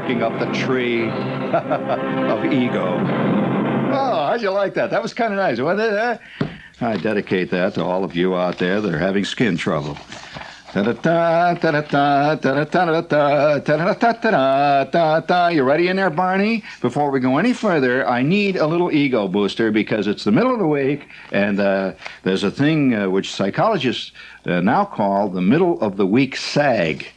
barking up the tree of ego. Oh, how'd you like that? That was kind of nice, wasn't it? I dedicate that to all of you out there that are having skin trouble. You ready in there, Barney? Before we go any further, I need a little ego booster because it's the middle of the week, and there's a thing which psychologists now call the middle of the week sag.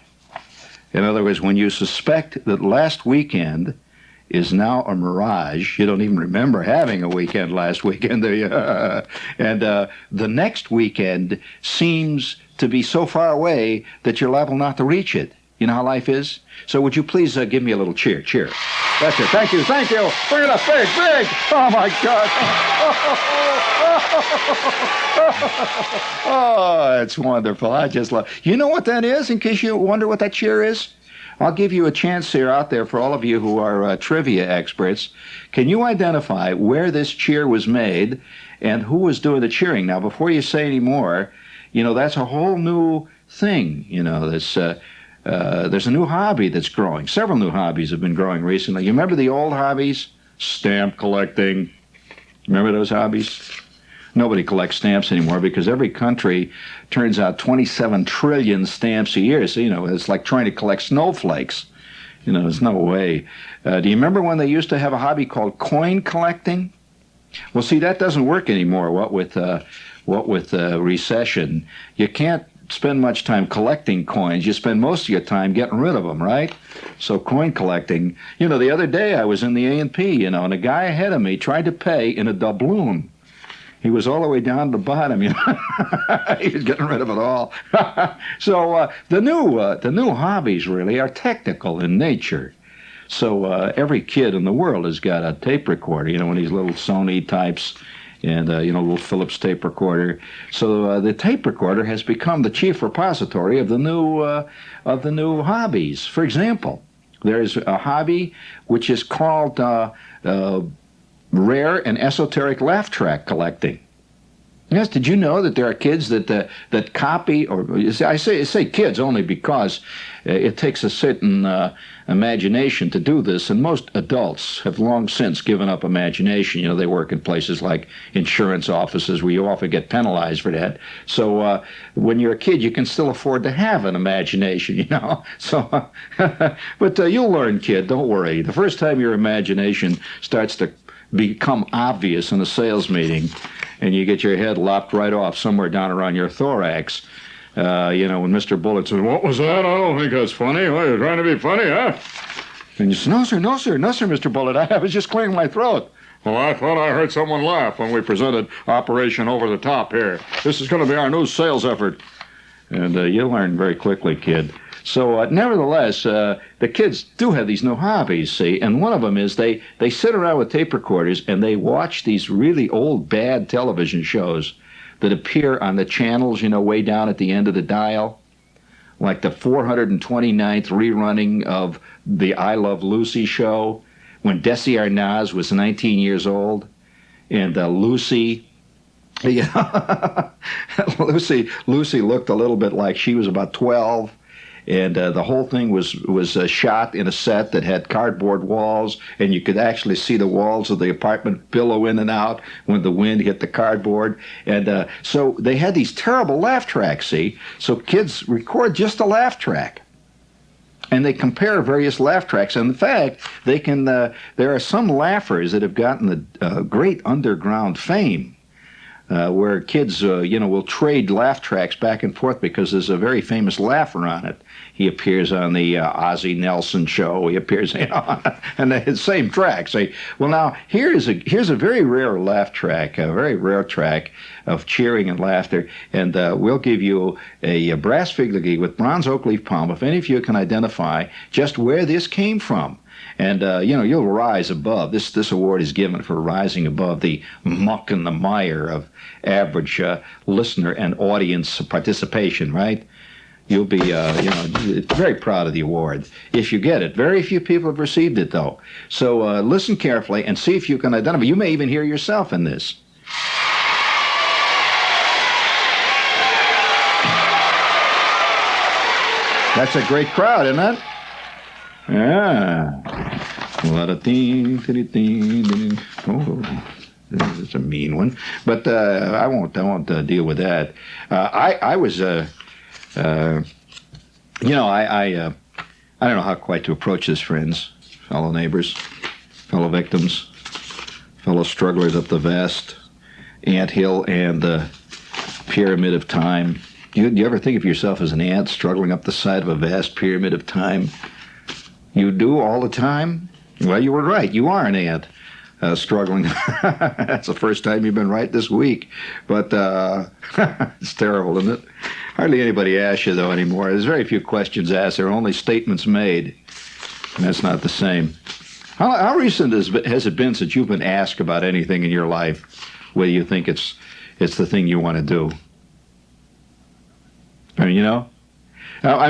In other words, when you suspect that last weekend is now a mirage, you don't even remember having a weekend last weekend, do you? And the next weekend seems to be so far away that you're liable not to reach it. You know how life is? So would you please give me a little cheer? Cheer. That's it. Thank you. Thank you. Bring it up. Big, big. Oh, my God. Oh, it's wonderful. I just love. You know what that is, in case you wonder what that cheer is? I'll give you a chance here out there for all of you who are trivia experts. Can you identify where this cheer was made and who was doing the cheering? Now, before you say any more, you know, that's a whole new thing. You know, there's a new hobby that's growing. Several new hobbies have been growing recently. You remember the old hobbies? Stamp collecting. Remember those hobbies? Nobody collects stamps anymore because every country turns out 27 trillion stamps a year. So, you know, it's like trying to collect snowflakes. You know, there's no way. Do you remember when they used to have a hobby called coin collecting? Well, see, that doesn't work anymore. What with recession, you can't spend much time collecting coins. You spend most of your time getting rid of them, right? So coin collecting. You know, the other day I was in the A&P, you know, and a guy ahead of me tried to pay in a doubloon. He was all the way down to the bottom, you know. He was getting rid of it all. So the new hobbies really are technical in nature. So every kid in the world has got a tape recorder, you know, one of these little Sony types, and you know, a little Philips tape recorder. So the tape recorder has become the chief repository of the new hobbies. For example, there's a hobby which is called rare and esoteric laugh track collecting. Yes, did you know that there are kids that copy, or I say kids only because it takes a certain imagination to do this, and most adults have long since given up imagination. You know, they work in places like insurance offices where you often get penalized for that. So when you're a kid, you can still afford to have an imagination, you know. So, but you'll learn, kid, don't worry. The first time your imagination starts to become obvious in a sales meeting, and you get your head lopped right off somewhere down around your thorax. You know, when Mr. Bullitt says, "What was that? I don't think that's funny. Well, you're trying to be funny, huh?" And you say, "No, sir, no, sir, no, sir, Mr. Bullitt. I was just clearing my throat." "Well, I thought I heard someone laugh when we presented Operation Over the Top here. This is going to be our new sales effort." And you'll learn very quickly, kid. So nevertheless, the kids do have these new hobbies, see, and one of them is they sit around with tape recorders and they watch these really old, bad television shows that appear on the channels, you know, way down at the end of the dial, like the 429th rerunning of the I Love Lucy show when Desi Arnaz was 19 years old, and Lucy... Yeah, Lucy looked a little bit like she was about 12, and the whole thing was shot in a set that had cardboard walls, and you could actually see the walls of the apartment billow in and out when the wind hit the cardboard. And so they had these terrible laugh tracks, see? So kids record just a laugh track, and they compare various laugh tracks. And in fact, they can. There are some laughers that have gotten a great underground fame. Where kids, you know, will trade laugh tracks back and forth because there's a very famous laugher on it. He appears on the Ozzie Nelson show. He appears, you know, and the same track. Say, well, now here's a very rare laugh track, a very rare track of cheering and laughter, and we'll give you a brass figurine with bronze oak leaf palm if any of you can identify just where this came from. And, you know, you'll rise above. This award is given for rising above the muck and the mire of average listener and audience participation, right? You'll be, you know, very proud of the award if you get it. Very few people have received it, though. So listen carefully and see if you can identify. You may even hear yourself in this. That's a great crowd, isn't it? A lot of ding, ding, ding, ding. Oh, that's a mean one. But I won't deal with that. I was, I don't know how quite to approach this, friends, fellow neighbors, fellow victims, fellow strugglers up the vast anthill and the pyramid of time. Do you ever think of yourself as an ant struggling up the side of a vast pyramid of time? You do all the time? Well, you were right. You are an ant struggling. That's the first time you've been right this week. But it's terrible, isn't it? Hardly anybody asks you, though, anymore. There's very few questions asked. There are only statements made. And that's not the same. How recent has it been since you've been asked about anything in your life, whether you think it's the thing you want to do? I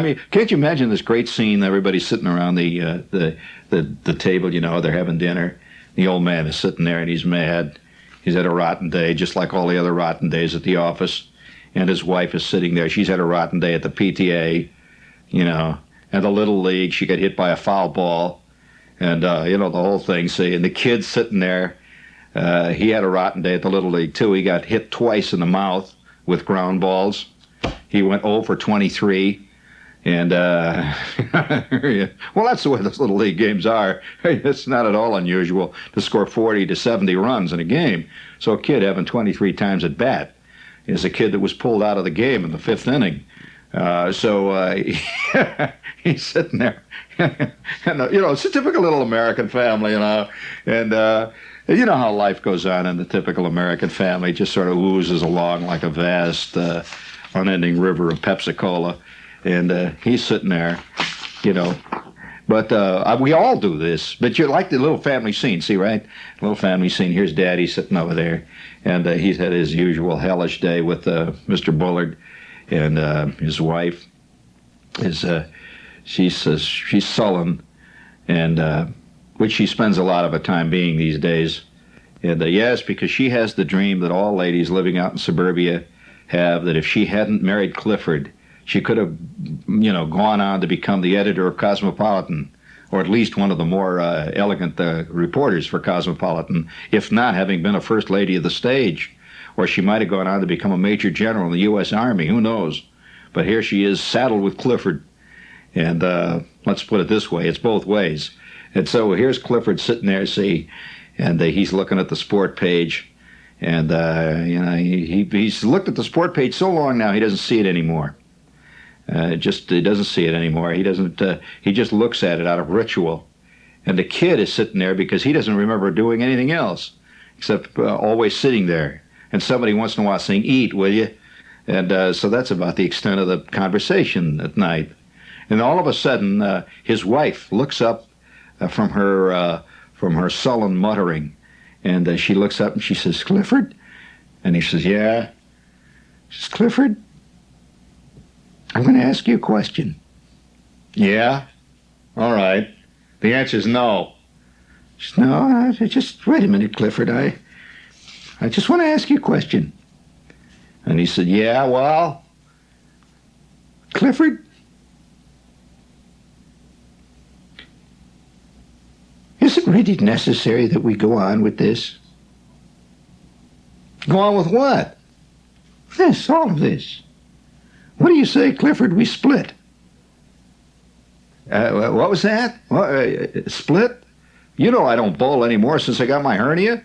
mean, can't you imagine this great scene? Everybody's sitting around the table, they're having dinner. The old man is sitting there and he's mad. He's had a rotten day, just like all the other rotten days at the office. And his wife is sitting there. She's had a rotten day at the PTA, and the Little League. She got hit by a foul ball. And, the whole thing. See, and the kid's sitting there. He had a rotten day at the Little League, too. He got hit twice in the mouth with ground balls. He went 0 for 23. And, well, that's the way those Little League games are. It's not at all unusual to score 40 to 70 runs in a game. So a kid having 23 times at bat is a kid that was pulled out of the game in the fifth inning. He's sitting there. And, it's a typical little American family, and you know how life goes on in the typical American family. It just sort of oozes along like a vast, unending river of Pepsi-Cola. And he's sitting there, But we all do this. But you like the little family scene, see, right? Little family scene. Here's Daddy sitting over there. And he's had his usual hellish day with Mr. Bullard. And his wife is, she's sullen, and which she spends a lot of her time being these days. And yes, because she has the dream that all ladies living out in suburbia have, that if she hadn't married Clifford, she could have, gone on to become the editor of Cosmopolitan, or at least one of the more elegant reporters for Cosmopolitan, if not having been a first lady of the stage. Or she might have gone on to become a major general in the U.S. Army, who knows. But here she is, saddled with Clifford. And let's put it this way, it's both ways. And so here's Clifford sitting there, see, and he's looking at the sport page. And, he's looked at the sport page so long now he doesn't see it anymore. He doesn't see it anymore. He doesn't. He just looks at it out of ritual. And the kid is sitting there because he doesn't remember doing anything else except always sitting there. And somebody once in a while saying, "Eat, will you?" And so that's about the extent of the conversation at night. And all of a sudden, his wife looks up from her sullen muttering, and she looks up and she says, "Clifford?" And he says, "Yeah." She says, "Clifford, I'm going to ask you a question." "Yeah? All right." The answer is no. She says, "No, just wait a minute, Clifford. I just want to ask you a question." And he said, "Yeah, well, Clifford, is it really necessary that we go on with this?" "Go on with what?" "This, all of this. What do you say, Clifford, we split?" What was that? Split? You know I don't bowl anymore since I got my hernia."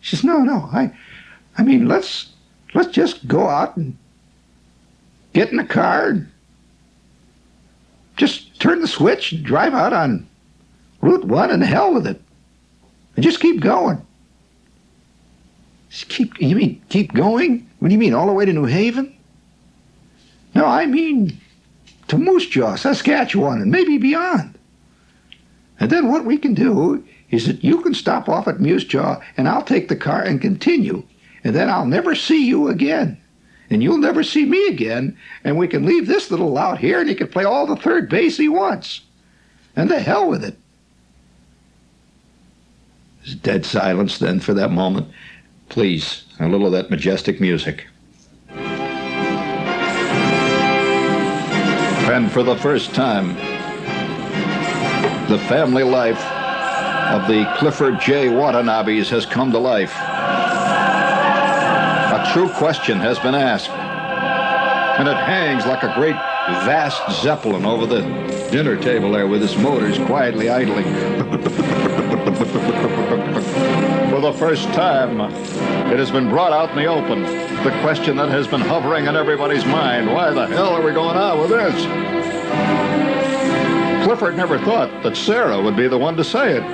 She says, No, I mean, let's just go out and get in the car and just turn the switch and drive out on Route 1 and the hell with it. And just keep going. You mean keep going? What do you mean, all the way to New Haven? No, I mean to Moose Jaw, Saskatchewan, and maybe beyond. And then what we can do is that you can stop off at Moose Jaw, and I'll take the car and continue. And then I'll never see you again. And you'll never see me again. And we can leave this little lout here, and he can play all the third base he wants. And the hell with it. There's dead silence then for that moment. Please, a little of that majestic music. And for the first time, The family life of the Clifford J. Watanabes has come to life. A true question has been asked, and it hangs like a great vast zeppelin over the dinner table there with its motors quietly idling. For the first time, it has been brought out in the open. The question that has been hovering in everybody's mind, why the hell are we going on with this? Clifford never thought that Sarah would be the one to say it.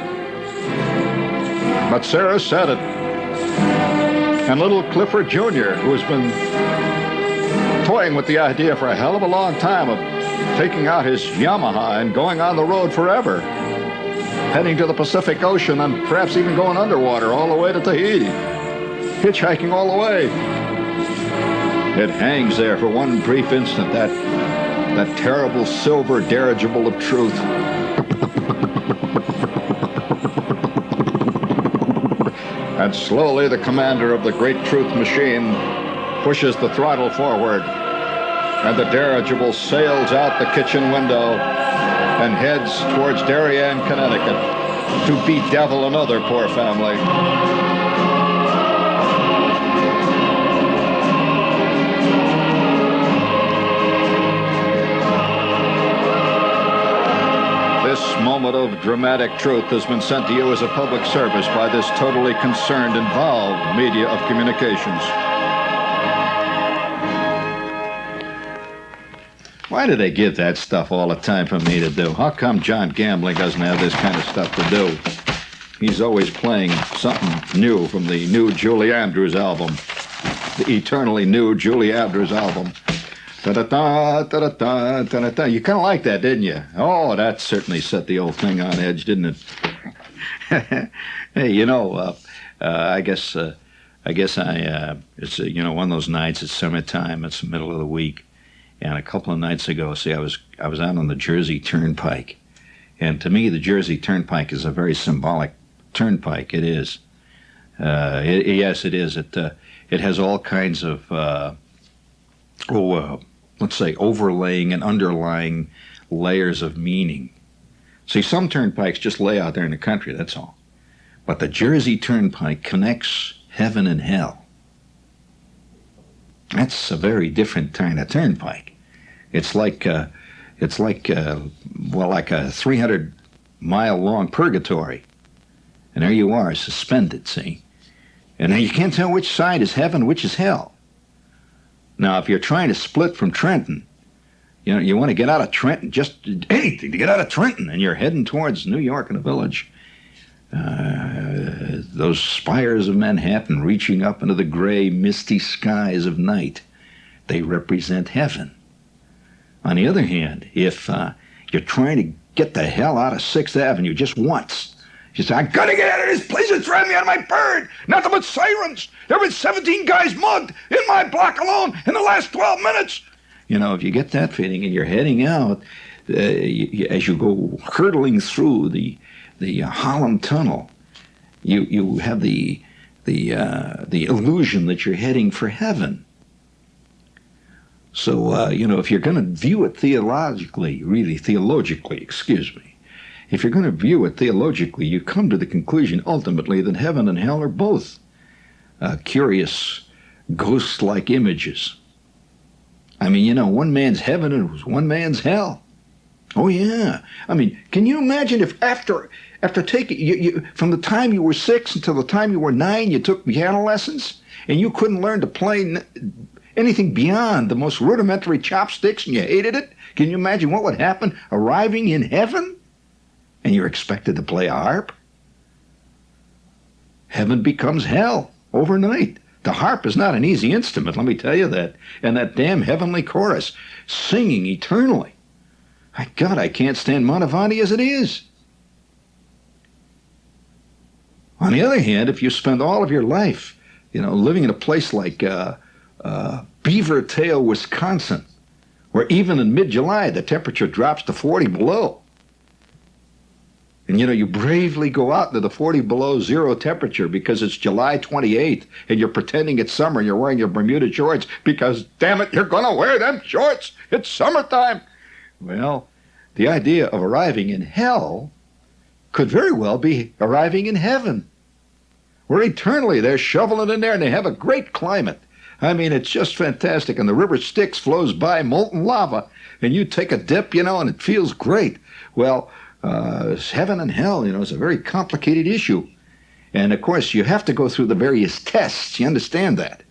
But Sarah said it. And little Clifford Jr., who has been toying with the idea for a hell of a long time of taking out his Yamaha and going on the road forever, heading to the Pacific Ocean and perhaps even going underwater all the way to Tahiti, hitchhiking all the way. It hangs there for one brief instant, that terrible silver dirigible of truth. And slowly the commander of the great truth machine pushes the throttle forward, and the dirigible sails out the kitchen window and heads towards Darien, Connecticut, to bedevil another poor family. This moment of dramatic truth has been sent to you as a public service by this totally concerned, involved media of communications. Why do they give that stuff all the time for me to do? How come John Gambling doesn't have this kind of stuff to do? He's always playing something new from the new Julie Andrews album, the eternally new Julie Andrews album. Da-da-da, da-da-da, da-da-da. You kind of like that, didn't you? Oh, that certainly set the old thing on edge, didn't it? Hey, you know, I guess it's you know, one of those nights. It's summertime. It's the middle of the week. And a couple of nights ago, see, I was out on the Jersey Turnpike, and to me, the Jersey Turnpike is a very symbolic turnpike. It is. Yes, it is. It has all kinds of let's say overlaying and underlying layers of meaning. See, some turnpikes just lay out there in the country. That's all. But the Jersey Turnpike connects heaven and hell. That's a very different kind of turnpike. It's like a 300-mile-long purgatory. And there you are, suspended, see? And now you can't tell which side is heaven, which is hell. Now, if you're trying to split from Trenton, you know, you want to get out of Trenton, just anything to get out of Trenton, and you're heading towards New York and the Village. Those spires of Manhattan reaching up into the gray, misty skies of night, they represent heaven. On the other hand, if you're trying to get the hell out of 6th Avenue just once, you say, I gotta get out of this place, it's driving me out of my bird. Nothing but sirens. There have been 17 guys mugged in my block alone in the last 12 minutes. You know, if you get that feeling and you're heading out, as you go hurtling through the Holland Tunnel, you have the illusion that you're heading for heaven. So, you know, if you're going to view it theologically, if you're going to view it theologically, you come to the conclusion ultimately that heaven and hell are both curious, ghost-like images. I mean, you know, one man's heaven and one man's hell. Oh, yeah. I mean, can you imagine if after taking, you from the time you were 6 until the time you were 9, you took piano lessons, and you couldn't learn to play anything beyond the most rudimentary chopsticks, and you hated it? Can you imagine what would happen arriving in heaven, and you're expected to play a harp? Heaven becomes hell overnight. The harp is not an easy instrument, let me tell you that. And that damn heavenly chorus, singing eternally. My God, I can't stand Monteverdi as it is. On the other hand, if you spend all of your life, you know, living in a place like Beaver Tail, Wisconsin, where even in mid-July the temperature drops to 40 below, and you know, you bravely go out into the 40 below zero temperature because it's July 28th, and you're pretending it's summer, and you're wearing your Bermuda shorts because, damn it, you're going to wear them shorts. It's summertime. Well, the idea of arriving in hell could very well be arriving in heaven, where eternally they're shoveling in there and they have a great climate. I mean, it's just fantastic. And the river Styx flows by molten lava, and you take a dip, and it feels great. Well, heaven and hell, is a very complicated issue. And, of course, you have to go through the various tests. You understand that?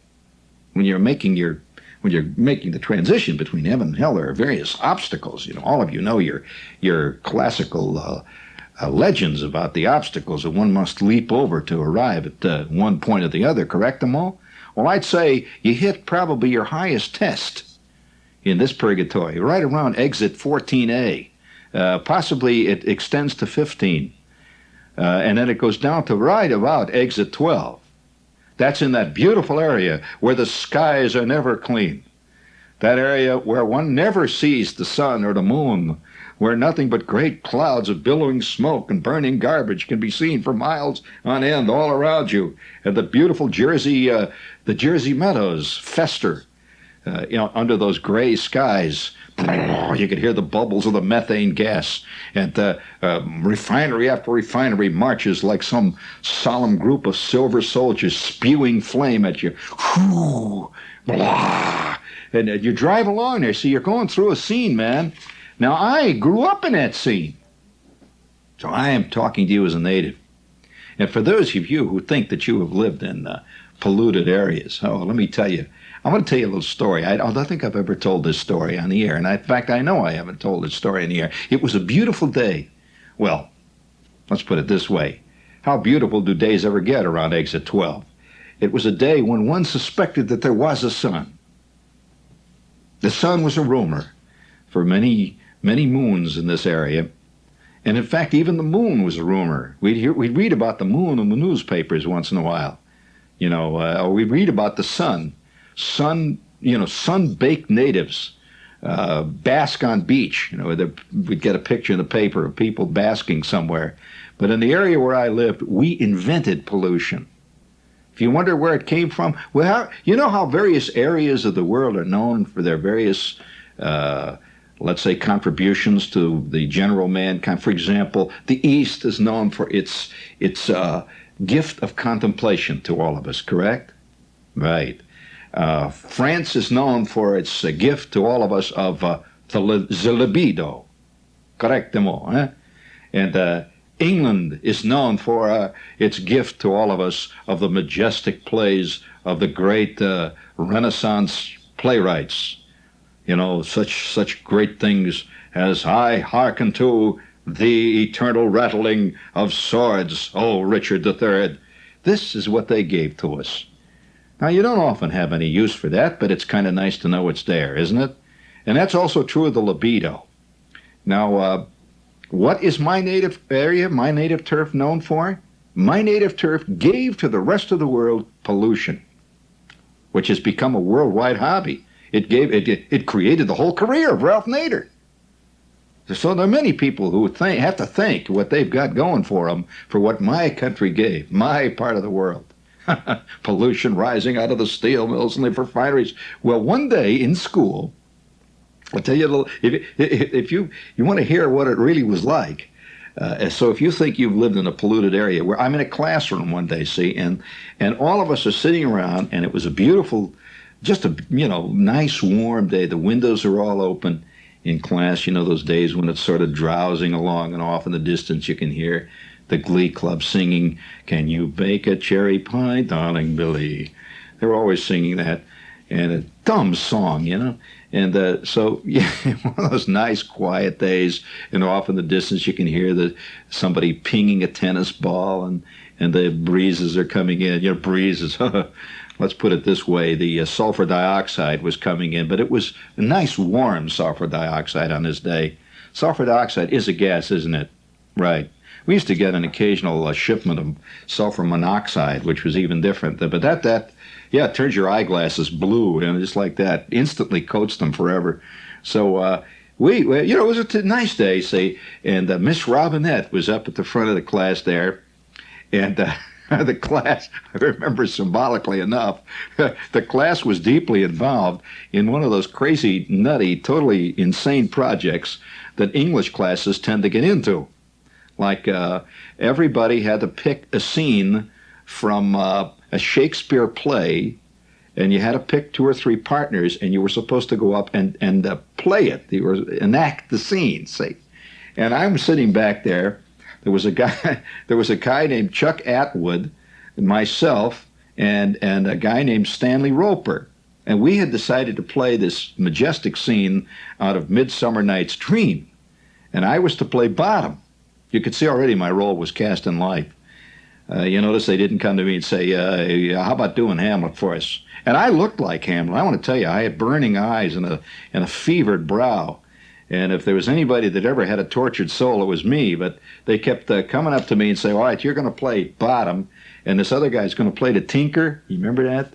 When you're making the transition between heaven and hell, there are various obstacles. All of you know your classical legends about the obstacles that one must leap over to arrive at one point or the other, correct them all? Well, I'd say you hit probably your highest test in this purgatory, right around exit 14A. Possibly it extends to 15. And then it goes down to right about exit 12. That's in that beautiful area where the skies are never clean. That area where one never sees the sun or the moon, where nothing but great clouds of billowing smoke and burning garbage can be seen for miles on end all around you. And the beautiful the Jersey meadows fester, under those gray skies. You could hear the bubbles of the methane gas, and refinery after refinery marches like some solemn group of silver soldiers spewing flame at you. Whew, blah. And you drive along there, so you're going through a scene, man. Now, I grew up in that scene, so I am talking to you as a native. And for those of you who think that you have lived in polluted areas, let me tell you, I'm going to tell you a little story. I don't think I've ever told this story on the air, and in fact, I know I haven't told this story on the air. It was a beautiful day. Well, let's put it this way. How beautiful do days ever get around exit 12? It was a day when one suspected that there was a sun. The sun was a rumor for many, many moons in this area. And in fact, even the moon was a rumor. We'd read about the moon in the newspapers once in a while. Or we'd read about the sun. Sun-baked natives bask on beach. We'd get a picture in the paper of people basking somewhere. But in the area where I lived, we invented pollution. If you wonder where it came from, well, you know how various areas of the world are known for their various, let's say, contributions to the general mankind. For example, the East is known for its gift of contemplation to all of us, correct? Right. France is known for its gift to all of us of the libido, correctement, eh? And England is known for its gift to all of us of the majestic plays of the great Renaissance playwrights. Such great things as I hearken to the eternal rattling of swords, O Richard III. This is what they gave to us. Now, you don't often have any use for that, but it's kind of nice to know it's there, isn't it? And that's also true of the libido. Now, what is my native area, my native turf known for? My native turf gave to the rest of the world pollution, which has become a worldwide hobby. It created the whole career of Ralph Nader. So there are many people who have to thank what they've got going for them for what my country gave, my part of the world. Pollution rising out of the steel mills and the refineries. Well, one day in school, I'll tell you a little, if you want to hear what it really was like. So if you think you've lived in a polluted area, where I'm in a classroom one day, see, and all of us are sitting around, and it was a beautiful, just a nice warm day. The windows are all open in class. Those days when it's sort of drowsing along, and off in the distance you can hear the Glee Club singing, "Can you bake a cherry pie, darling Billy?" They're always singing that, and a dumb song, And so, yeah, one of those nice, quiet days, off in the distance you can hear somebody pinging a tennis ball, and the breezes are coming in. Breezes. Let's put it this way: the sulfur dioxide was coming in, but it was a nice, warm sulfur dioxide on this day. Sulfur dioxide is a gas, isn't it? Right. We used to get an occasional shipment of sulfur monoxide, which was even different. But that it turns your eyeglasses blue, just like that. Instantly coats them forever. So it was a nice day, say, and Miss Robinette was up at the front of the class there, and the class, I remember symbolically enough, the class was deeply involved in one of those crazy, nutty, totally insane projects that English classes tend to get into. Like everybody had to pick a scene from a Shakespeare play, and you had to pick 2 or 3 partners, and you were supposed to go up and play it. You were enact the scene, see. And I'm sitting back there. There was a guy named Chuck Atwood, and myself, and a guy named Stanley Roper. And we had decided to play this majestic scene out of Midsummer Night's Dream. And I was to play Bottom. You could see already my role was cast in life. You notice they didn't come to me and say, how about doing Hamlet for us? And I looked like Hamlet. I want to tell you, I had burning eyes and a fevered brow. And if there was anybody that ever had a tortured soul, it was me. But they kept coming up to me and saying, all right, you're going to play Bottom, and this other guy's going to play the Tinker. You remember that?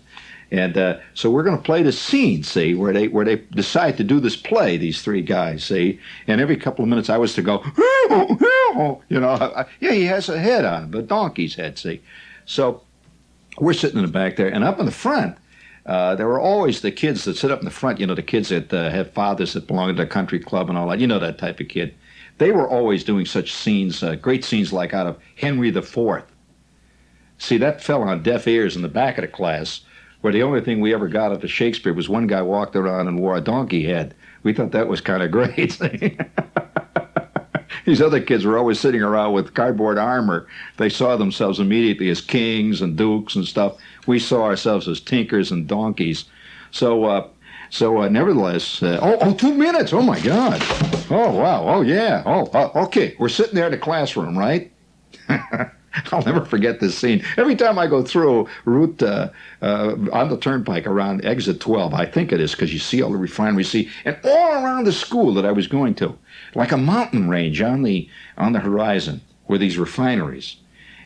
And so we're going to play the scene, see, where they decide to do this play, these 3 guys, see. And every couple of minutes I was to go, you know, yeah, he has a head on him, a donkey's head, see. So we're sitting in the back there, and up in the front, there were always the kids that sit up in the front, you know, the kids that have fathers that belong to the country club and all that, you know, that type of kid. They were always doing such scenes, great scenes like out of Henry IV. See, that fell on deaf ears in the back of the class, where the only thing we ever got out of Shakespeare was one guy walked around and wore a donkey head. We thought that was kind of great. These other kids were always sitting around with cardboard armor. They saw themselves immediately as kings and dukes and stuff. We saw ourselves as tinkers and donkeys. So nevertheless, 2 minutes. Oh, my God. Oh, wow. Oh, yeah. Okay. We're sitting there in the classroom, right? I'll never forget this scene. Every time I go through route on the turnpike around exit 12, I think it is because you see all the refineries, see, and all around the school that I was going to, like a mountain range on the horizon, were these refineries.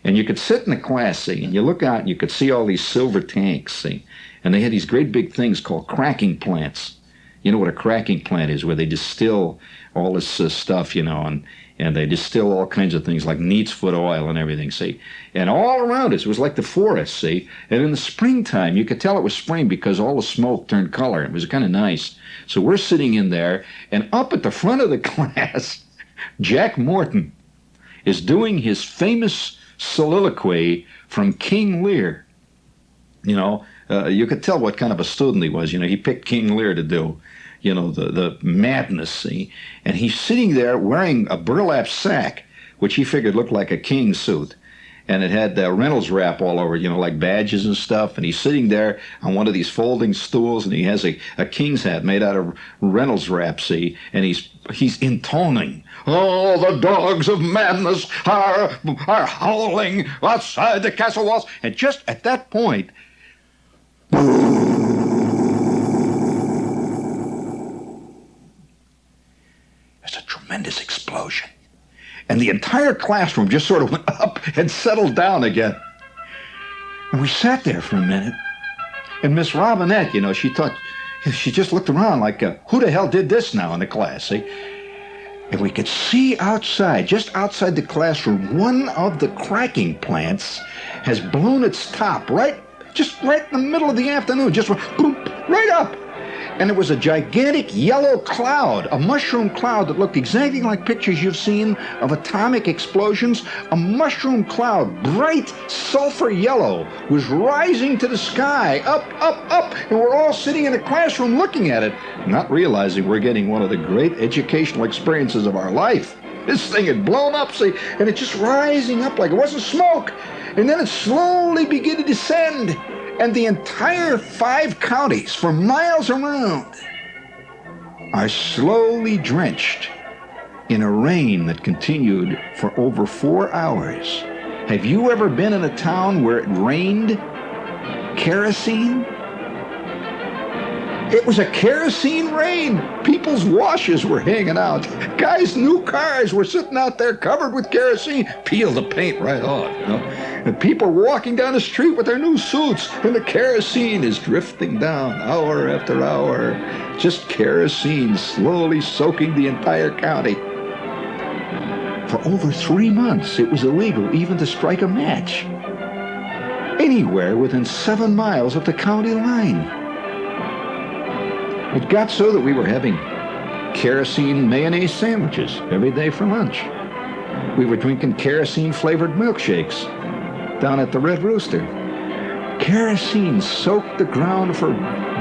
And you could sit in the class, see, and you look out and you could see all these silver tanks, see, and they had these great big things called cracking plants. You know what a cracking plant is, where they distill all this stuff, you know, and they distill all kinds of things like neat's foot oil and everything, see. And all around us, it was like the forest, see. And in the springtime, you could tell it was spring because all the smoke turned color. It was kind of nice. So we're sitting in there, and up at the front of the class, Jack Morton is doing his famous soliloquy from King Lear. You know, you could tell what kind of a student he was. You know, he picked King Lear to do, you know, the madness, see. And he's sitting there wearing a burlap sack, which he figured looked like a king's suit. And it had Reynolds wrap all over, you know, like badges and stuff. And he's sitting there on one of these folding stools, and he has a king's hat made out of Reynolds wrap, see. And he's intoning, "Oh, the dogs of madness are howling outside the castle walls." And just at that point, there's a tremendous explosion. And the entire classroom just sort of went up and settled down again. And we sat there for a minute. And Miss Robinette, you know, she just looked around like, who the hell did this now in the class, see? And we could see outside, just outside the classroom, one of the cracking plants has blown its top just right in the middle of the afternoon, just boom, right up. And it was a gigantic yellow cloud, a mushroom cloud that looked exactly like pictures you've seen of atomic explosions. A mushroom cloud, bright sulfur yellow, was rising to the sky, up, up, up. And we're all sitting in the classroom looking at it, not realizing we're getting one of the great educational experiences of our life. This thing had blown up, see, and it's just rising up like it wasn't smoke. And then it slowly began to descend. And the entire 5 counties for miles around are slowly drenched in a rain that continued for over 4 hours. Have you ever been in a town where it rained kerosene? It was a kerosene rain. People's washes were hanging out. Guys' new cars were sitting out there covered with kerosene. Peel the paint right off, you know. And people were walking down the street with their new suits, and the kerosene is drifting down hour after hour. Just kerosene slowly soaking the entire county. For over 3 months, it was illegal even to strike a match anywhere within 7 miles of the county line. It got so that we were having kerosene mayonnaise sandwiches every day for lunch. We were drinking kerosene-flavored milkshakes down at the Red Rooster. Kerosene soaked the ground for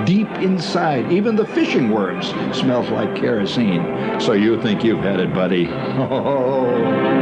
deep inside. Even the fishing worms smells like kerosene. So you think you've had it, buddy. Oh.